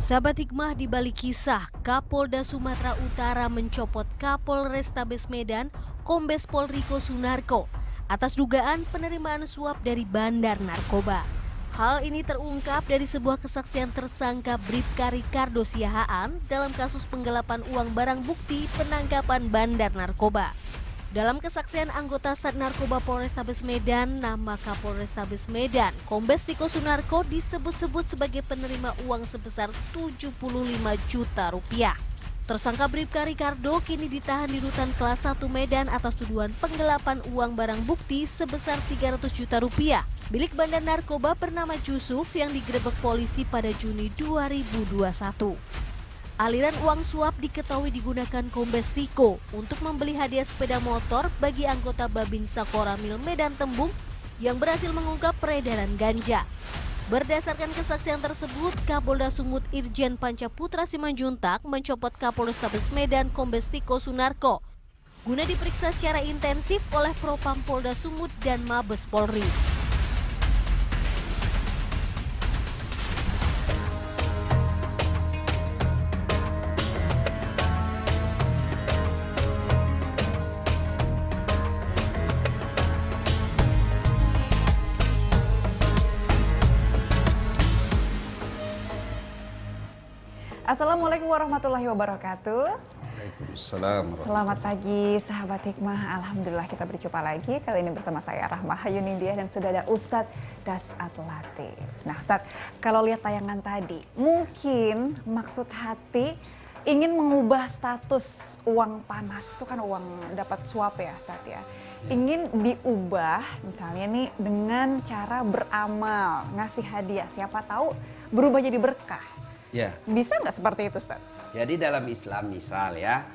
Sahabat hikmah, di balik kisah Kapolda Sumatera Utara mencopot Kapolrestabes Medan Kombes Pol Riko Sunarko atas dugaan penerimaan suap dari bandar narkoba. Hal ini terungkap dari sebuah kesaksian tersangka Bribka Ricardo Siahaan dalam kasus penggelapan uang barang bukti penangkapan bandar narkoba. Dalam kesaksian anggota Sat Narkoba Polrestabes Medan, nama Kapolrestabes Medan, Kombes Riko Sunarko disebut-sebut sebagai penerima uang sebesar 75 juta rupiah. Tersangka Bribka Ricardo kini ditahan di Rutan Kelas 1 Medan atas tuduhan penggelapan uang barang bukti sebesar 300 juta rupiah milik bandar narkoba bernama Jusuf yang digerebek polisi pada Juni 2021. Aliran uang suap diketahui digunakan Kombes Riko untuk membeli hadiah sepeda motor bagi anggota Babinsa Koramil Medan Tembung yang berhasil mengungkap peredaran ganja. Berdasarkan kesaksian tersebut, Kapolda Sumut Irjen Panca Putra Simanjuntak mencopot Kapolrestabes Medan Kombes Riko Sunarko guna diperiksa secara intensif oleh Propam Polda Sumut dan Mabes Polri. Assalamualaikum warahmatullahi wabarakatuh. Waalaikumsalam. Selamat pagi sahabat hikmah. Alhamdulillah kita berjumpa lagi. Kali ini bersama saya Rahmah Hayunindiah dan sudah ada Ustadz Dasat Latif. Nah Ustadz, kalau lihat tayangan tadi, mungkin maksud hati ingin mengubah status uang panas, itu kan uang dapat suap ya Ustadz ya. Ingin diubah misalnya nih dengan cara beramal, ngasih hadiah, siapa tahu berubah jadi berkah. Ya. Bisa nggak seperti itu, Ustaz? Jadi dalam Islam misal ya,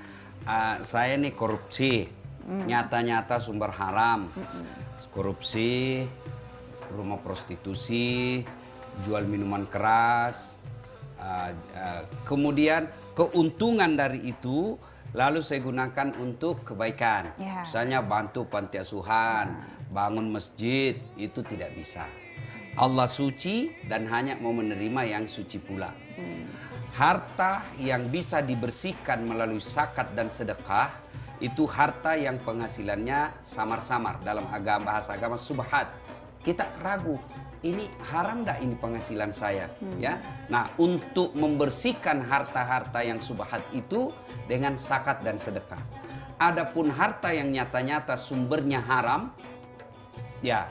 saya nih korupsi, nyata-nyata sumber haram, korupsi, rumah prostitusi, jual minuman keras, kemudian keuntungan dari itu lalu saya gunakan untuk kebaikan. Ya. Misalnya bantu panti asuhan, bangun masjid, itu tidak bisa. Allah suci dan hanya mau menerima yang suci pula. Harta yang bisa dibersihkan melalui zakat dan sedekah itu harta yang penghasilannya samar-samar. Dalam bahasa agama subhat. Kita ragu, ini haram enggak ini penghasilan saya? Ya. Nah, untuk membersihkan harta-harta yang subhat itu dengan zakat dan sedekah. Adapun harta yang nyata-nyata sumbernya haram, ya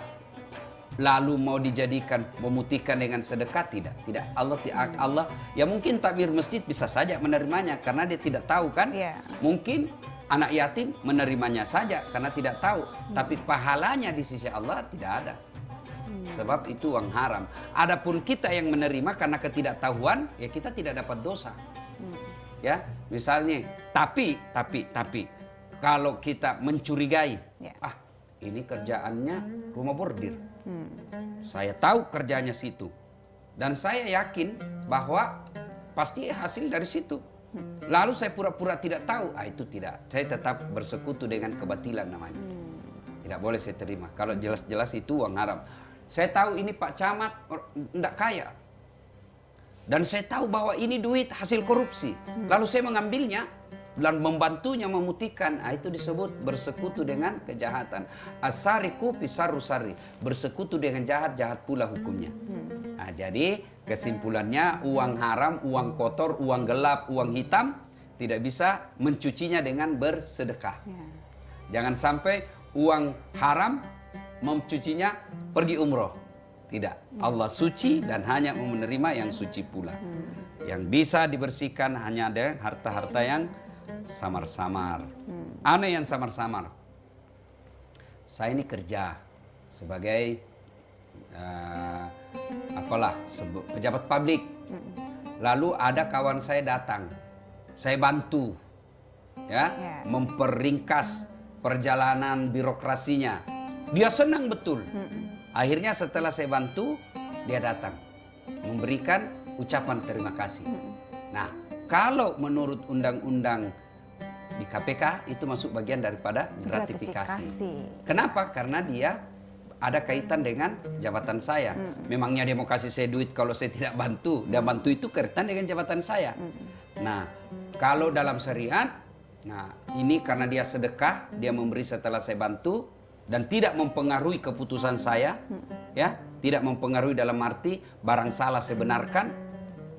lalu mau dijadikan memutihkan dengan sedekah, tidak Allah ya mungkin takmir masjid bisa saja menerimanya karena dia tidak tahu kan. Mungkin anak yatim menerimanya saja karena tidak tahu, tapi pahalanya di sisi Allah tidak ada. Sebab itu uang haram. Adapun kita yang menerima karena ketidaktahuan, ya kita tidak dapat dosa. Ya, misalnya tapi kalau kita mencurigai, ini kerjaannya rumah bordir. Saya tahu kerjanya situ. Dan saya yakin bahwa pasti hasil dari situ. Lalu saya pura-pura tidak tahu. Itu tidak. Saya tetap bersekutu dengan kebatilan namanya. Tidak boleh saya terima. Kalau jelas-jelas itu uang haram. Saya tahu ini Pak Camat tidak kaya. Dan saya tahu bahwa ini duit hasil korupsi. Lalu saya mengambilnya dan membantunya memutihkan, itu disebut bersekutu dengan kejahatan. Asariku pisaru sari, bersekutu dengan jahat, jahat pula hukumnya. Nah, jadi kesimpulannya uang haram, uang kotor, uang gelap, uang hitam tidak bisa mencucinya dengan bersedekah. Jangan sampai uang haram mencucinya pergi umroh. Tidak, Allah suci dan hanya menerima yang suci pula. Yang bisa dibersihkan hanya ada harta-harta yang samar-samar. Aneh yang samar-samar. Saya ini kerja sebagai pejabat publik. Lalu ada kawan saya datang. Saya bantu ya, memperingkas perjalanan birokrasinya. Dia senang betul. Akhirnya setelah saya bantu, dia datang memberikan ucapan terima kasih. Nah, kalau menurut undang-undang di KPK itu masuk bagian daripada gratifikasi. Kenapa? Karena dia ada kaitan dengan jabatan saya. Memangnya dia mau kasih saya duit kalau saya tidak bantu. Dan bantu itu kaitan dengan jabatan saya. Nah, kalau dalam syariat, nah ini karena dia sedekah, dia memberi setelah saya bantu dan tidak mempengaruhi keputusan saya, ya, tidak mempengaruhi dalam arti barang salah saya benarkan.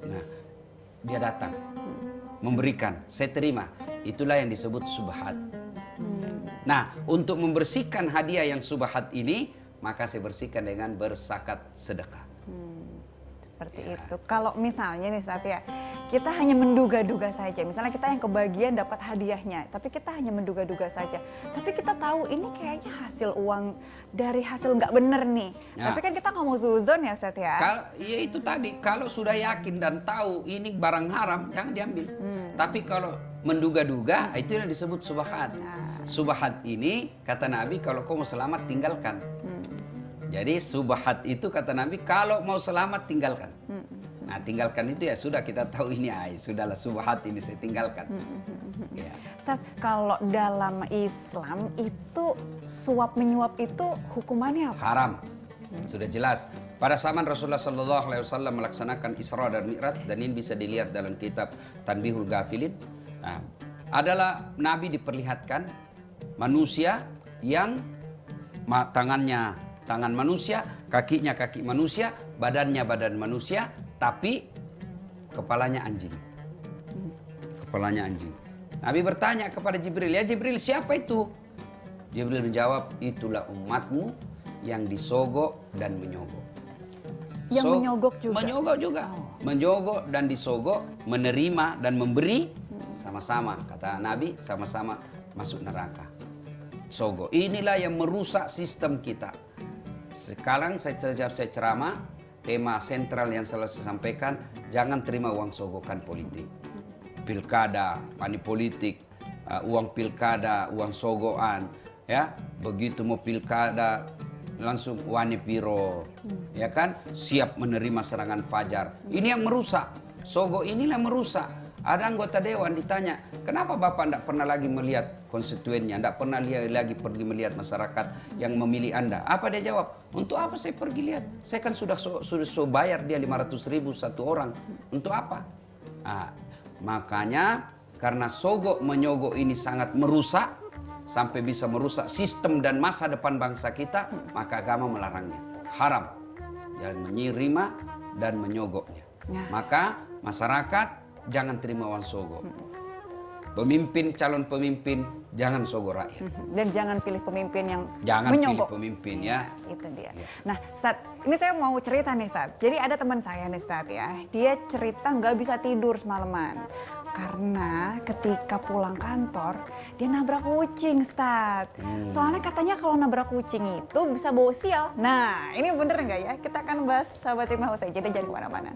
Nah, dia datang memberikan, saya terima. Itulah yang disebut subhat. Nah, untuk membersihkan hadiah yang subhat ini, maka saya bersihkan dengan berzakat sedekah. Seperti itu. Kalau misalnya nih Ustadz ya, kita hanya menduga-duga saja. Misalnya kita yang kebagian dapat hadiahnya, tapi kita hanya menduga-duga saja. Tapi kita tahu ini kayaknya hasil uang dari hasil nggak bener nih. Nah, tapi kan kita nggak mau suzon ya Ustadz ya. Ya itu tadi, kalau sudah yakin dan tahu ini barang haram, jangan diambil. Tapi kalau menduga-duga, itu yang disebut subhat. Subhat ini, kata Nabi, kalau kau mau selamat, tinggalkan. Jadi subhat itu kata Nabi, kalau mau selamat, tinggalkan. Nah, tinggalkan itu ya sudah, kita tahu ini, sudahlah subhat ini saya tinggalkan. Ya. Ustaz, kalau dalam Islam itu suap menyuap itu hukumannya apa? Haram. Sudah jelas. Pada zaman Rasulullah SAW melaksanakan Isra dan Mi'raj, dan ini bisa dilihat dalam kitab Tanbihul Ghafilin. Nah, adalah Nabi diperlihatkan manusia yang tangannya tangan manusia, kakinya kaki manusia, badannya badan manusia, tapi kepalanya anjing. Kepalanya anjing. Nabi bertanya kepada Jibril, ya Jibril, siapa itu? Jibril menjawab, itulah umatmu yang disogok dan menyogok. Yang menyogok juga? Menyogok juga. Menyogok dan disogok, menerima dan memberi, sama-sama. Kata Nabi, sama-sama masuk neraka. Sogok. Inilah yang merusak sistem kita. Sekarang saya ceramah, tema sentral yang selalu saya sampaikan, jangan terima uang sogokan politik. Pilkada, money politik, uang pilkada, uang sogokan, ya. Begitu mau pilkada, langsung wani piro, ya kan? Siap menerima serangan fajar. Ini yang merusak. Sogo inilah yang merusak. Ada anggota dewan ditanya, kenapa Bapak tidak pernah lagi melihat konstituennya, tidak pernah lagi pergi melihat masyarakat yang memilih Anda? Apa dia jawab? Untuk apa saya pergi lihat? Saya kan sudah bayar dia 500.000 satu orang. Untuk apa? Nah, makanya karena sogok menyogok ini sangat merusak, sampai bisa merusak sistem dan masa depan bangsa kita, maka agama melarangnya. Haram. Jangan menerima dan menyogoknya. Maka masyarakat jangan terima uang sogok. Pemimpin, calon pemimpin, jangan sogok rakyat. Dan jangan pilih pemimpin yang jangan menyogok. Pilih pemimpin ya. Itu dia. Ya. Nah, Ustaz, ini saya mau cerita nih, Ustaz. Jadi ada teman saya nih, Ustaz ya. Dia cerita nggak bisa tidur semalaman. Karena ketika pulang kantor, dia nabrak kucing, Ustaz. Soalnya katanya kalau nabrak kucing itu bisa bawa sial. Nah, ini bener nggak ya? Kita akan bahas sahabat Hikmah usai jeda, jangan kemana-mana.